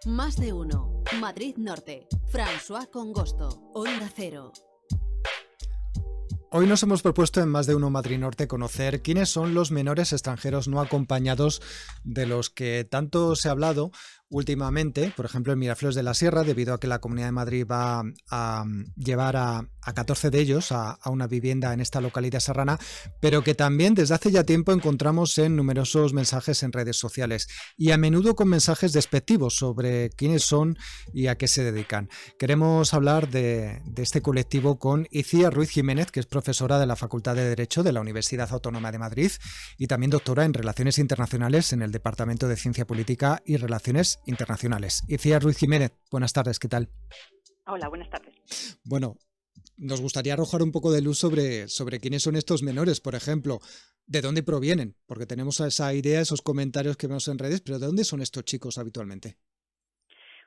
Más de uno. Madrid Norte. François Congosto. Onda Cero. Hoy nos hemos propuesto en Más de uno Madrid Norte conocer quiénes son los menores extranjeros no acompañados de los que tanto se ha hablado últimamente, por ejemplo en Miraflores de la Sierra, debido a que la Comunidad de Madrid va a llevar a 14 de ellos a una vivienda en esta localidad serrana, pero que también desde hace ya tiempo encontramos en numerosos mensajes en redes sociales y a menudo con mensajes despectivos sobre quiénes son y a qué se dedican. Queremos hablar de este colectivo con Icía Ruiz Jiménez, que es profesora de la Facultad de Derecho de la Universidad Autónoma de Madrid y también doctora en Relaciones Internacionales en el Departamento de Ciencia Política y Relaciones Internacionales. Icía Ruiz Jiménez, buenas tardes, ¿qué tal? Hola, buenas tardes. Bueno, nos gustaría arrojar un poco de luz sobre quiénes son estos menores, por ejemplo, de dónde provienen, porque tenemos esa idea, esos comentarios que vemos en redes, pero ¿de dónde son estos chicos habitualmente?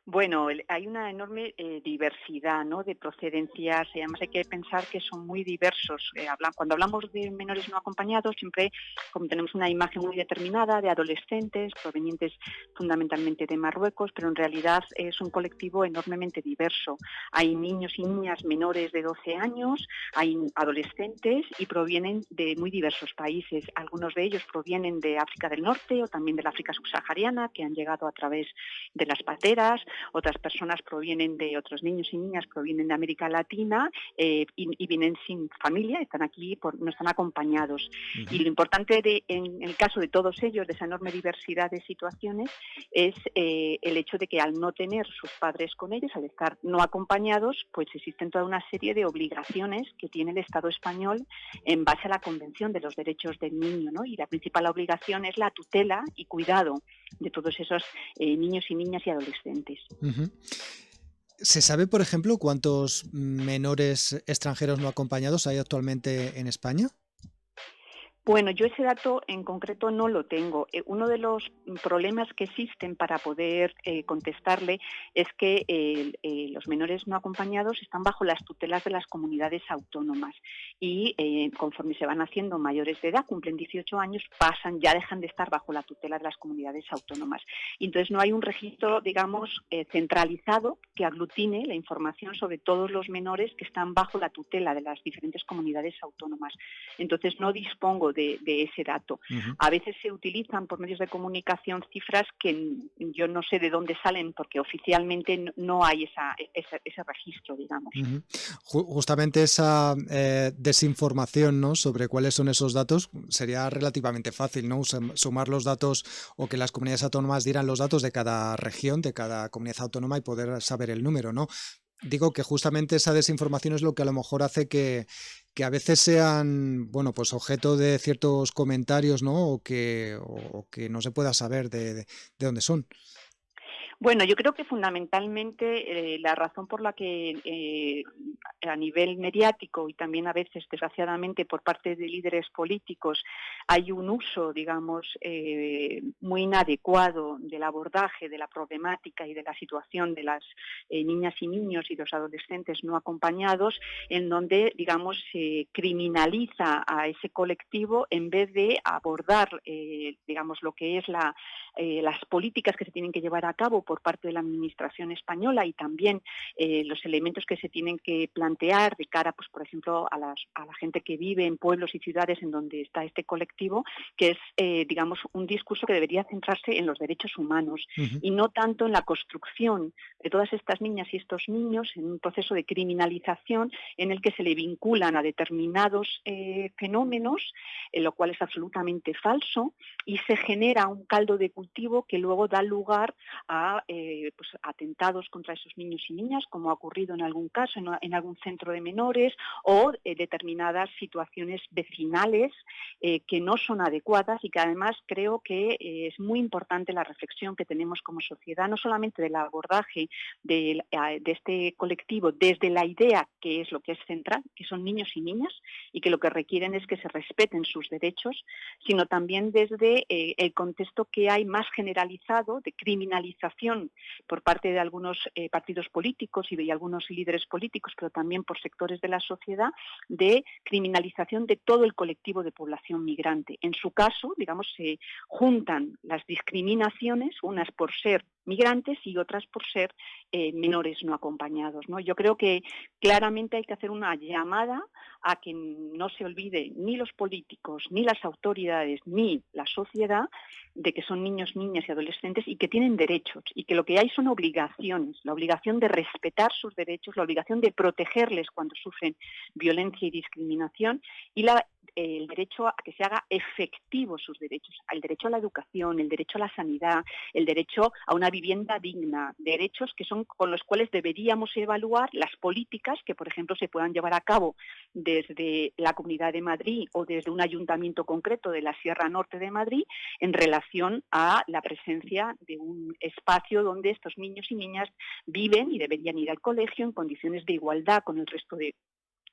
Bueno, hay una enorme diversidad, ¿no?, de procedencias, y además hay que pensar que son muy diversos. Cuando hablamos de menores no acompañados, siempre como tenemos una imagen muy determinada de adolescentes provenientes fundamentalmente de Marruecos, pero en realidad es un colectivo enormemente diverso. Hay niños y niñas menores de 12 años, hay adolescentes y provienen de muy diversos países. Algunos de ellos provienen de África del Norte o también del África subsahariana, que han llegado a través de las pateras. Otras personas otros niños y niñas provienen de América Latina y vienen sin familia, están aquí, no están acompañados. Uh-huh. Y lo importante en el caso de todos ellos, de esa enorme diversidad de situaciones, es el hecho de que al no tener sus padres con ellos, al estar no acompañados, pues existen toda una serie de obligaciones que tiene el Estado español en base a la Convención de los Derechos del Niño, ¿no? Y la principal obligación es la tutela y cuidado de todos esos niños y niñas y adolescentes. Uh-huh. ¿Se sabe, por ejemplo, cuántos menores extranjeros no acompañados hay actualmente en España? Bueno, yo ese dato en concreto no lo tengo. Uno de los problemas que existen para poder contestarle es que los menores no acompañados están bajo las tutelas de las comunidades autónomas y conforme se van haciendo mayores de edad, cumplen 18 años, ya dejan de estar bajo la tutela de las comunidades autónomas. Y entonces no hay un registro, digamos, centralizado que aglutine la información sobre todos los menores que están bajo la tutela de las diferentes comunidades autónomas. Entonces no dispongo de ese dato. Uh-huh. A veces se utilizan por medios de comunicación cifras que yo no sé de dónde salen porque oficialmente no hay ese registro, digamos. Uh-huh. Justamente esa desinformación, ¿no?, sobre cuáles son esos datos sería relativamente fácil, ¿no? Sumar los datos o que las comunidades autónomas dieran los datos de cada región, de cada comunidad autónoma y poder saber el número, ¿no? Digo que justamente esa desinformación es lo que a lo mejor hace que a veces sean, bueno, pues objeto de ciertos comentarios, ¿no? O que no se pueda saber de dónde son. Bueno, yo creo que fundamentalmente la razón por la que a nivel mediático y también a veces, desgraciadamente, por parte de líderes políticos hay un uso, digamos, muy inadecuado del abordaje de la problemática y de la situación de las niñas y niños y los adolescentes no acompañados, en donde, digamos, se criminaliza a ese colectivo en vez de abordar, digamos, lo que es las políticas que se tienen que llevar a cabo por parte de la Administración española y también los elementos que se tienen que plantear de cara, pues, por ejemplo, a la gente que vive en pueblos y ciudades en donde está este colectivo, que es, digamos, un discurso que debería centrarse en los derechos humanos uh-huh. y no tanto en la construcción de todas estas niñas y estos niños en un proceso de criminalización en el que se le vinculan a determinados fenómenos, lo cual es absolutamente falso, y se genera un caldo de cultivo que luego da lugar a pues, atentados contra esos niños y niñas, como ha ocurrido en algún caso, en algún centro de menores, o determinadas situaciones vecinales que no son adecuadas y que además creo que es muy importante la reflexión que tenemos como sociedad, no solamente del abordaje de este colectivo desde la idea que es lo que es central, que son niños y niñas y que lo que requieren es que se respeten sus derechos, sino también desde el contexto que hay más generalizado de criminalización por parte de algunos partidos políticos y de algunos líderes políticos, pero también por sectores de la sociedad, de criminalización de todo el colectivo de población migrante. En su caso, digamos, se juntan las discriminaciones, unas por ser migrantes y otras por ser menores no acompañados, ¿no? Yo creo que claramente hay que hacer una llamada a que no se olvide ni los políticos, ni las autoridades, ni la sociedad de que son niños, niñas y adolescentes y que tienen derechos y que lo que hay son obligaciones, la obligación de respetar sus derechos, la obligación de protegerles cuando sufren violencia y discriminación y el derecho a que se haga efectivos sus derechos, el derecho a la educación, el derecho a la sanidad, el derecho a una vivienda digna, derechos que son con los cuales deberíamos evaluar las políticas que, por ejemplo, se puedan llevar a cabo desde la Comunidad de Madrid o desde un ayuntamiento concreto de la Sierra Norte de Madrid en relación a la presencia de un espacio donde estos niños y niñas viven y deberían ir al colegio en condiciones de igualdad con el resto de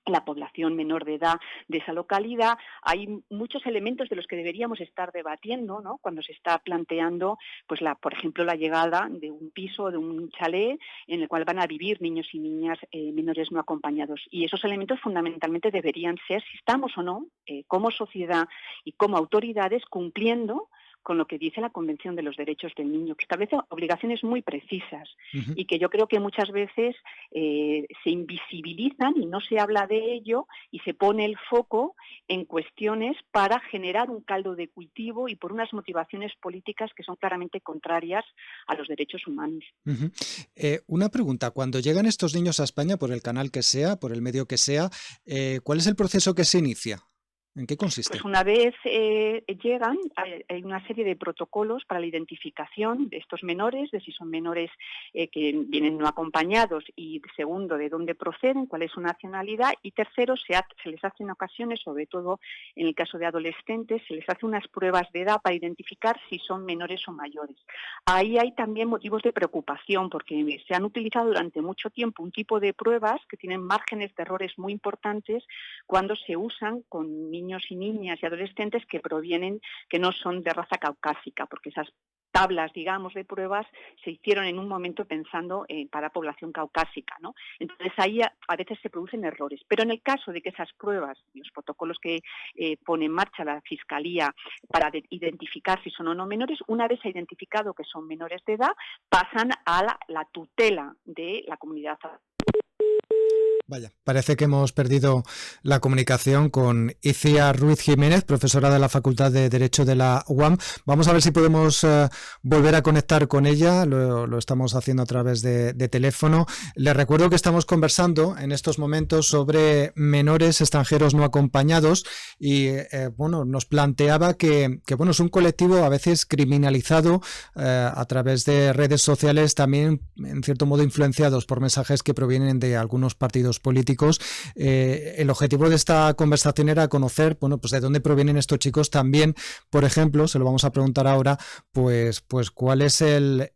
la población menor de edad de esa localidad. Hay muchos elementos de los que deberíamos estar debatiendo, ¿no? Cuando se está planteando, pues por ejemplo, la llegada de un piso, de un chalet en el cual van a vivir niños y niñas menores no acompañados. Y esos elementos fundamentalmente deberían ser, si estamos o no, como sociedad y como autoridades, cumpliendo con lo que dice la Convención de los Derechos del Niño, que establece obligaciones muy precisas y que yo creo que muchas veces se invisibilizan y no se habla de ello y se pone el foco en cuestiones para generar un caldo de cultivo y por unas motivaciones políticas que son claramente contrarias a los derechos humanos. Una pregunta, cuando llegan estos niños a España por el canal que sea, por el medio que sea, ¿cuál es el proceso que se inicia? ¿En qué consiste? Pues una vez llegan, hay una serie de protocolos para la identificación de estos menores, de si son menores que vienen no acompañados y segundo, de dónde proceden, cuál es su nacionalidad y tercero, se les hace en ocasiones, sobre todo en el caso de adolescentes, se les hace unas pruebas de edad para identificar si son menores o mayores. Ahí hay también motivos de preocupación porque se han utilizado durante mucho tiempo un tipo de pruebas que tienen márgenes de errores muy importantes cuando se usan con niños y niñas y adolescentes que no son de raza caucásica, porque esas tablas, digamos, de pruebas se hicieron en un momento pensando para población caucásica, ¿no? Entonces ahí a veces se producen errores. Pero en el caso de que esas pruebas, los protocolos que pone en marcha la Fiscalía para identificar si son o no menores, una vez identificado que son menores de edad, pasan a la tutela de la comunidad. Vaya, parece que hemos perdido la comunicación con Iciar Ruiz Jiménez, profesora de la Facultad de Derecho de la UAM. Vamos a ver si podemos volver a conectar con ella, lo estamos haciendo a través de teléfono. Les recuerdo que estamos conversando en estos momentos sobre menores extranjeros no acompañados y bueno, nos planteaba que bueno, es un colectivo a veces criminalizado a través de redes sociales, también en cierto modo influenciados por mensajes que provienen de algunos partidos políticos. El objetivo de esta conversación era conocer, bueno, pues de dónde provienen estos chicos. También, por ejemplo, se lo vamos a preguntar ahora, pues cuál es el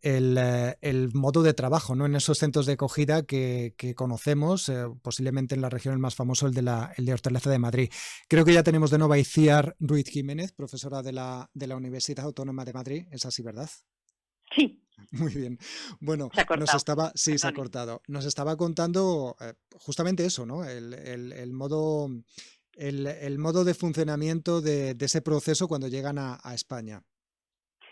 modo de trabajo, ¿no? En esos centros de acogida que conocemos, posiblemente en la región el más famoso, el de Hortaleza de Madrid. Creo que ya tenemos de nuevo a Iciar Ruiz Jiménez, profesora de la Universidad Autónoma de Madrid. ¿Es así, verdad? Sí. Muy bien. Bueno, se ha cortado. Se ha cortado. Nos estaba contando justamente eso, ¿no? El modo de funcionamiento de ese proceso cuando llegan a España.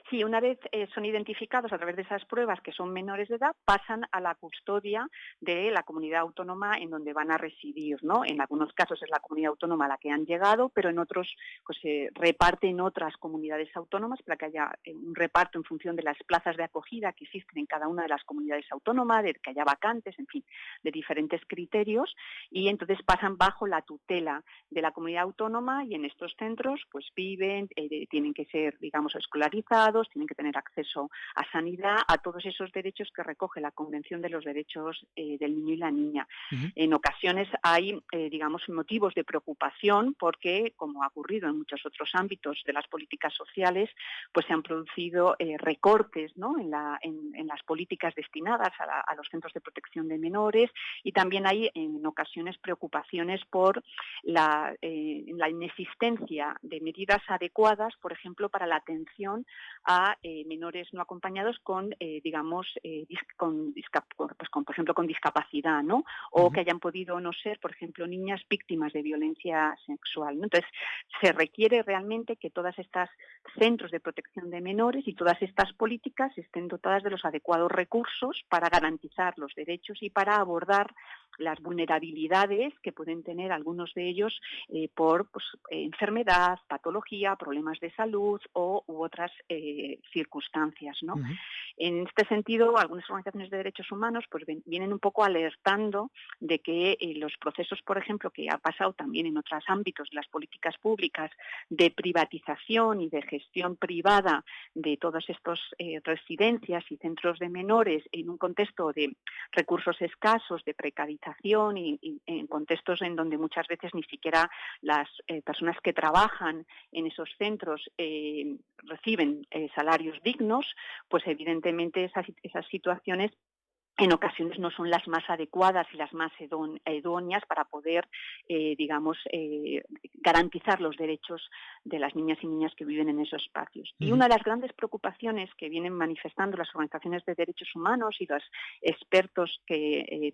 Sí, una vez son identificados a través de esas pruebas que son menores de edad, pasan a la custodia de la comunidad autónoma en donde van a residir, ¿no? En algunos casos es la comunidad autónoma a la que han llegado, pero en otros pues se reparte en otras comunidades autónomas para que haya un reparto en función de las plazas de acogida que existen en cada una de las comunidades autónomas, de que haya vacantes, en fin, de diferentes criterios, y entonces pasan bajo la tutela de la comunidad autónoma y en estos centros pues viven, tienen que ser, digamos, escolarizados, tienen que tener acceso a sanidad, a todos esos derechos que recoge la Convención de los Derechos del Niño y la Niña. Uh-huh. En ocasiones hay, digamos, motivos de preocupación porque, como ha ocurrido en muchos otros ámbitos de las políticas sociales, pues se han producido recortes, ¿no? en las políticas destinadas a los centros de protección de menores y también hay en ocasiones preocupaciones por la inexistencia de medidas adecuadas, por ejemplo, para la atención a menores no acompañados con, por ejemplo, con discapacidad, ¿no? O que hayan podido no ser, por ejemplo, niñas víctimas de violencia sexual, ¿no? Entonces, se requiere realmente que todas estas centros de protección de menores y todas estas políticas estén dotadas de los adecuados recursos para garantizar los derechos y para abordar las vulnerabilidades que pueden tener algunos de ellos por enfermedad, patología, problemas de salud u otras circunstancias, ¿no? En este sentido, algunas organizaciones de derechos humanos pues vienen un poco alertando de que los procesos, por ejemplo, que ha pasado también en otros ámbitos de las políticas públicas de privatización y de gestión privada de todas estas residencias y centros de menores en un contexto de recursos escasos, de precarización y en contextos en donde muchas veces ni siquiera las personas que trabajan en esos centros reciben salarios dignos, pues evidentemente esas situaciones en ocasiones no son las más adecuadas y las más idóneas para poder, garantizar los derechos de las niñas y niñas que viven en esos espacios. Y una de las grandes preocupaciones que vienen manifestando las organizaciones de derechos humanos y los expertos que,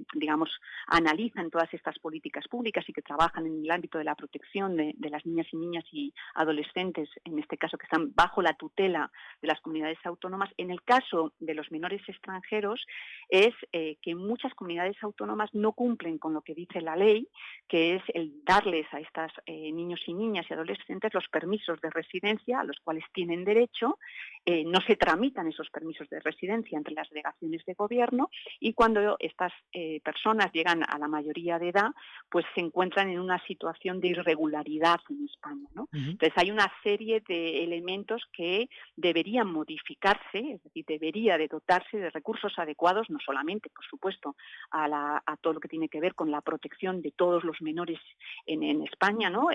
analizan todas estas políticas públicas y que trabajan en el ámbito de la protección de las niñas y adolescentes, en este caso que están bajo la tutela de las comunidades autónomas, en el caso de los menores extranjeros, es que muchas comunidades autónomas no cumplen con lo que dice la ley, que es el darles a estas niños y niñas y adolescentes los permisos de residencia a los cuales tienen derecho. No se tramitan esos permisos de residencia entre las delegaciones de gobierno y cuando estas personas llegan a la mayoría de edad, pues se encuentran en una situación de irregularidad en España, ¿no? Entonces hay una serie de elementos que deberían modificarse, es decir, debería de dotarse de recursos adecuados, no solamente, por supuesto, a todo lo que tiene que ver con la protección de todos los menores en España, ¿no?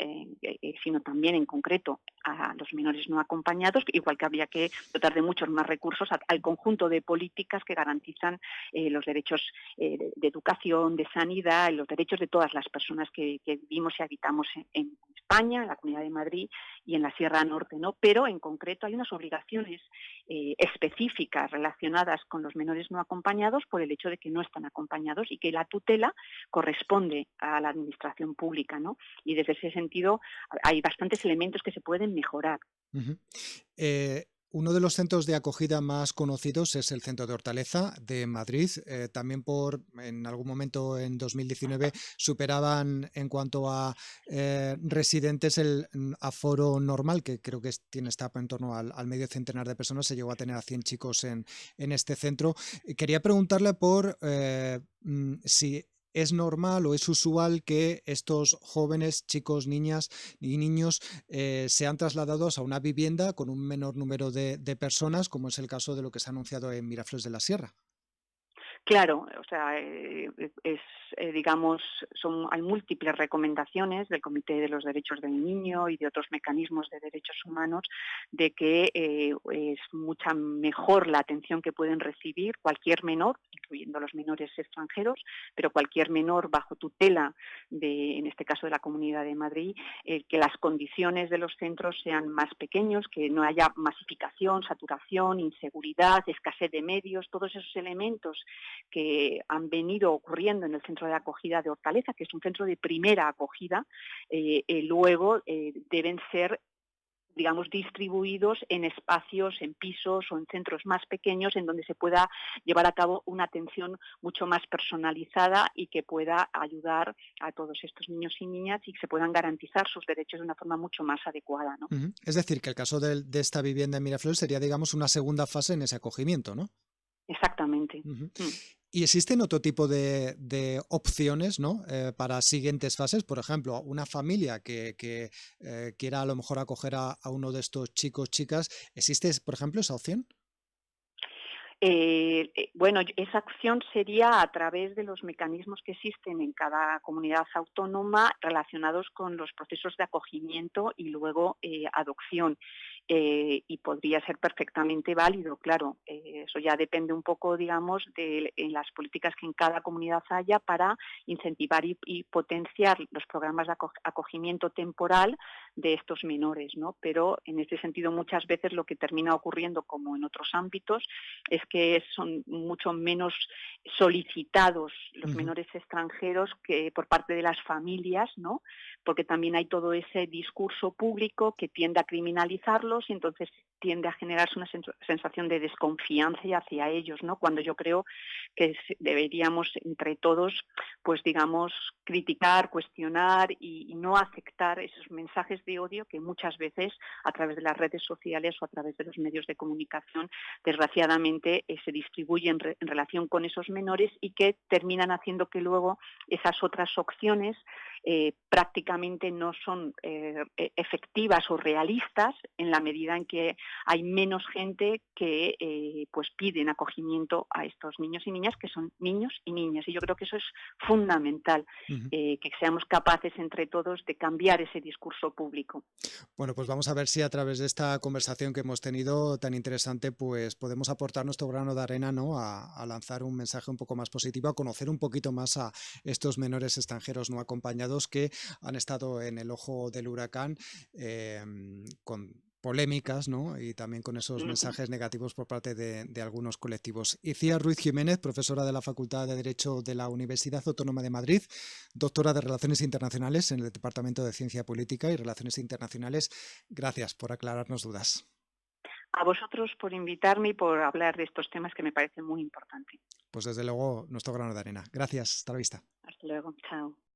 Sino también en concreto a los menores no acompañados, igual que habría que dotar de muchos más recursos al conjunto de políticas que garantizan los derechos de educación, de sanidad, y los derechos de todas las personas que vivimos y habitamos en España, en la Comunidad de Madrid y en la Sierra Norte, ¿no? Pero en concreto hay unas obligaciones específicas relacionadas con los menores no acompañados por el hecho de que no están acompañados y que la tutela corresponde a la administración pública, ¿no? Y desde ese sentido hay bastantes elementos que se pueden mejorar. Uno de los centros de acogida más conocidos es el Centro de Hortaleza de Madrid. También en algún momento en 2019 superaban en cuanto a residentes el aforo normal, que creo que está en torno al medio centenar de personas. Se llegó a tener a 100 chicos en este centro. Quería preguntarle por si ¿es normal o es usual que estos jóvenes, chicos, niñas y niños sean trasladados a una vivienda con un menor número de personas, como es el caso de lo que se ha anunciado en Miraflores de la Sierra? Claro, o sea, hay múltiples recomendaciones del Comité de los Derechos del Niño y de otros mecanismos de derechos humanos de que es mucha mejor la atención que pueden recibir cualquier menor, incluyendo los menores extranjeros, pero cualquier menor bajo tutela en este caso de la Comunidad de Madrid, que las condiciones de los centros sean más pequeños, que no haya masificación, saturación, inseguridad, escasez de medios, todos esos elementos que han venido ocurriendo en el centro de acogida de Hortaleza, que es un centro de primera acogida, luego deben ser distribuidos en espacios, en pisos o en centros más pequeños en donde se pueda llevar a cabo una atención mucho más personalizada y que pueda ayudar a todos estos niños y niñas y que se puedan garantizar sus derechos de una forma mucho más adecuada, ¿no? Es decir, que el caso de esta vivienda en Miraflores sería, digamos, una segunda fase en ese acogimiento, ¿no? Exactamente. ¿Y existen otro tipo de opciones, ¿no? Para siguientes fases? Por ejemplo, una familia que quiera a lo mejor acoger a uno de estos chicos, chicas, ¿existe, por ejemplo, esa opción? Bueno, esa acción sería a través de los mecanismos que existen en cada comunidad autónoma relacionados con los procesos de acogimiento y luego adopción. y podría ser perfectamente válido, claro. Eso ya depende un poco, digamos, de en las políticas que en cada comunidad haya para incentivar y potenciar los programas de acogimiento temporal de estos menores, ¿no? Pero en este sentido muchas veces lo que termina ocurriendo, como en otros ámbitos, es que son mucho menos solicitados los menores extranjeros que por parte de las familias, ¿no? Porque también hay todo ese discurso público que tiende a criminalizarlos y entonces tiende a generarse una sensación de desconfianza hacia ellos, ¿no? Cuando yo creo que deberíamos entre todos, pues digamos, criticar, cuestionar y no aceptar esos mensajes de odio que muchas veces a través de las redes sociales o a través de los medios de comunicación, desgraciadamente, se distribuyen en relación con esos menores y que terminan haciendo que luego esas otras opciones prácticamente no son efectivas o realistas en la medida en que hay menos gente que pues piden acogimiento a estos niños y niñas que son niños y niñas. Y yo creo que eso es fundamental, que seamos capaces entre todos de cambiar ese discurso público. Bueno, pues vamos a ver si a través de esta conversación que hemos tenido tan interesante, pues podemos aportar nuestro grano de arena, ¿no? A lanzar un mensaje un poco más positivo, a conocer un poquito más a estos menores extranjeros no acompañados que han estado en el ojo del huracán con polémicas, ¿no? Y también con esos mensajes negativos por parte de algunos colectivos. Icía Ruiz Jiménez, profesora de la Facultad de Derecho de la Universidad Autónoma de Madrid, doctora de Relaciones Internacionales en el Departamento de Ciencia Política y Relaciones Internacionales. Gracias por aclararnos dudas. A vosotros por invitarme y por hablar de estos temas que me parecen muy importantes. Pues desde luego nuestro grano de arena. Gracias, hasta la vista. Hasta luego, chao.